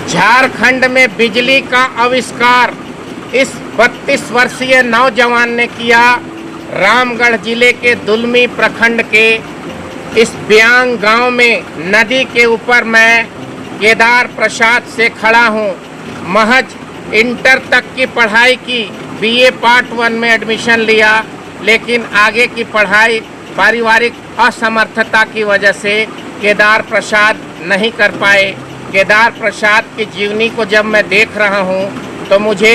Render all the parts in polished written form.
झारखंड में बिजली का आविष्कार इस 32 वर्षीय नौजवान ने किया। रामगढ़ जिले के दुलमी प्रखंड के इस ब्यांग गांव में नदी के ऊपर मैं केदार प्रसाद से खड़ा हूं। महज इंटर तक की पढ़ाई की, बीए पार्ट 1 में एडमिशन लिया, लेकिन आगे की पढ़ाई पारिवारिक असमर्थता की वजह से केदार प्रसाद नहीं कर पाए। केदार प्रसाद की जीवनी को जब मैं देख रहा हूं तो मुझे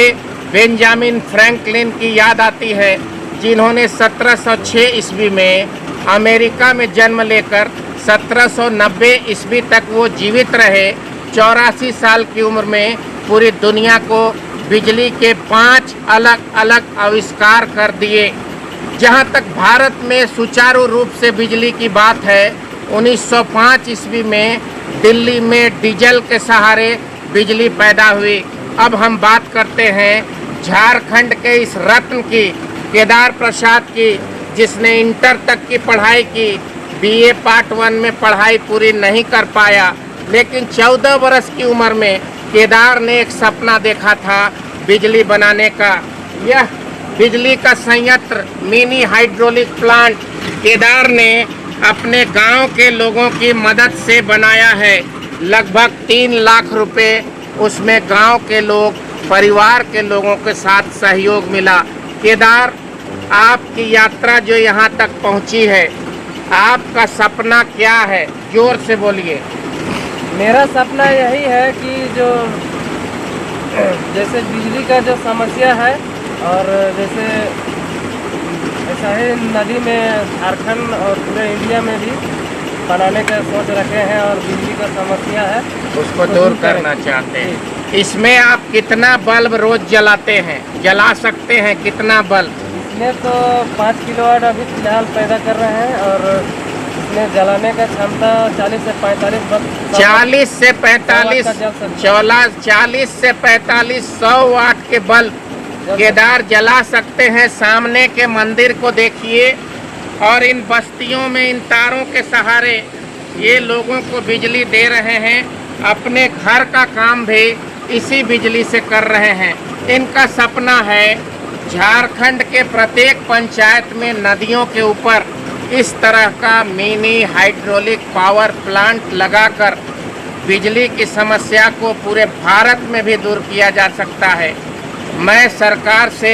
बेंजामिन फ्रैंकलिन की याद आती है, जिन्होंने 1706 ईस्वी में अमेरिका में जन्म लेकर 1790 ईस्वी तक वो जीवित रहे। 84 साल की उम्र में पूरी दुनिया को बिजली के 5 अलग अलग आविष्कार कर दिए। जहां तक भारत में सुचारू रूप से बिजली की बात है, 1905 ईस्वी में दिल्ली में डीजल के सहारे बिजली पैदा हुई। अब हम बात करते हैं झारखंड के इस रत्न की, केदार प्रसाद की, जिसने इंटर तक की पढ़ाई की, बीए पार्ट 1 में पढ़ाई पूरी नहीं कर पाया, लेकिन 14 वर्ष की उम्र में केदार ने एक सपना देखा था बिजली बनाने का। यह बिजली का संयंत्र मिनी हाइड्रोलिक प्लांट केदार ने अपने गांव के लोगों की मदद से बनाया है। लगभग 3 लाख रुपए उसमें गांव के लोग, परिवार के लोगों के साथ सहयोग मिला। केदार, आपकी यात्रा जो यहाँ तक पहुँची है, आपका सपना क्या है? जोर से बोलिए। मेरा सपना यही है कि जो जैसे बिजली का जो समस्या है, और जैसे ऐसा ही नदी में झारखंड और पूरे इंडिया में भी बनाने का सोच रखे हैं, और बिजली का समस्या है उसको दूर करना चाहते हैं। इसमें आप कितना बल्ब रोज जलाते हैं, जला सकते हैं कितना बल्ब? इसमें तो 5 किलोवाट अभी फिलहाल पैदा कर रहे हैं, और इसमें जलाने का क्षमता 40 से 45 बल्ब 40 से 45 100 वाट के बल्ब केदार जला सकते हैं। सामने के मंदिर को देखिए, और इन बस्तियों में इन तारों के सहारे ये लोगों को बिजली दे रहे हैं। अपने घर का काम भी इसी बिजली से कर रहे हैं। इनका सपना है झारखंड के प्रत्येक पंचायत में नदियों के ऊपर इस तरह का मिनी हाइड्रोलिक पावर प्लांट लगाकर बिजली की समस्या को पूरे भारत में भी दूर किया जा सकता है। मैं सरकार से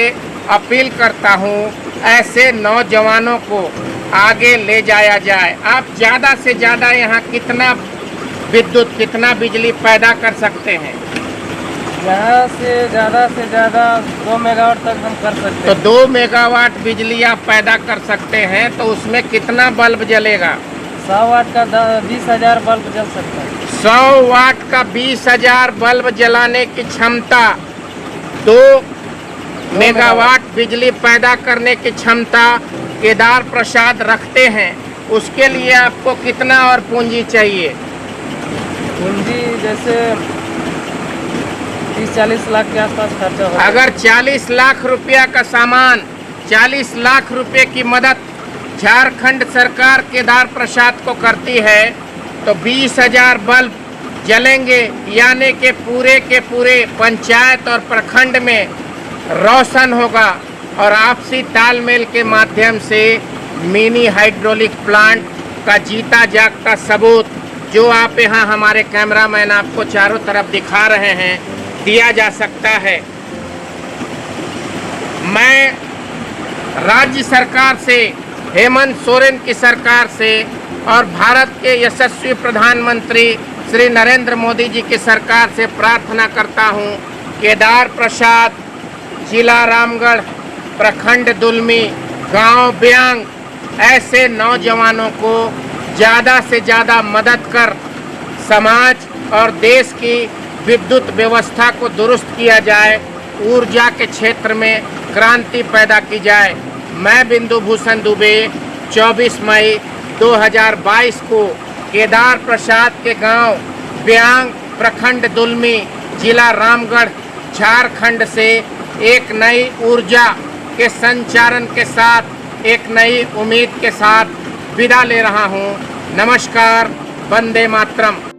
अपील करता हूं, ऐसे नौजवानों को आगे ले जाया जाए। आप ज़्यादा से ज़्यादा यहाँ कितना विद्युत, कितना बिजली पैदा कर सकते हैं? यहाँ से ज़्यादा 2 मेगावाट तक हम कर सकते हैं। तो 2 मेगावाट बिजली आप पैदा कर सकते हैं, तो उसमें कितना बल्ब जलेगा? 100 वाट का 20,000 बल्ब जल सकता है। 100 वाट का 20,000 बल्ब जलाने की क्षमता, 2 मेगावाट बिजली पैदा करने की क्षमता केदार प्रसाद रखते हैं। उसके लिए आपको कितना और पूंजी चाहिए? पूंजी जैसे 30-40 लाख के आसपास खर्चा होगा। अगर 40 लाख रुपया का सामान, 40 लाख रुपए की मदद झारखंड सरकार केदार प्रसाद को करती है, तो 20,000 बल्ब जलेंगे, यानी के पूरे पंचायत और प्रखंड में रोशन होगा। और आपसी तालमेल के माध्यम से मिनी हाइड्रोलिक प्लांट का जीता जागता सबूत, जो आप यहाँ हमारे कैमरामैन आपको चारों तरफ दिखा रहे हैं, दिया जा सकता है। मैं राज्य सरकार से, हेमंत सोरेन की सरकार से, और भारत के यशस्वी प्रधानमंत्री श्री नरेंद्र मोदी जी की सरकार से प्रार्थना करता हूं, केदार प्रसाद, जिला रामगढ़, प्रखंड दुलमी, गांव ब्यांग, ऐसे नौजवानों को ज़्यादा से ज़्यादा मदद कर समाज और देश की विद्युत व्यवस्था को दुरुस्त किया जाए, ऊर्जा के क्षेत्र में क्रांति पैदा की जाए। मैं बिंदु भूषण दुबे 24 मई 2022 को केदार प्रसाद के गांव ब्यांग, प्रखंड दुलमी, जिला रामगढ़, झारखंड से एक नई ऊर्जा के संचारण के साथ, एक नई उम्मीद के साथ विदा ले रहा हूं। नमस्कार, वंदे मातरम।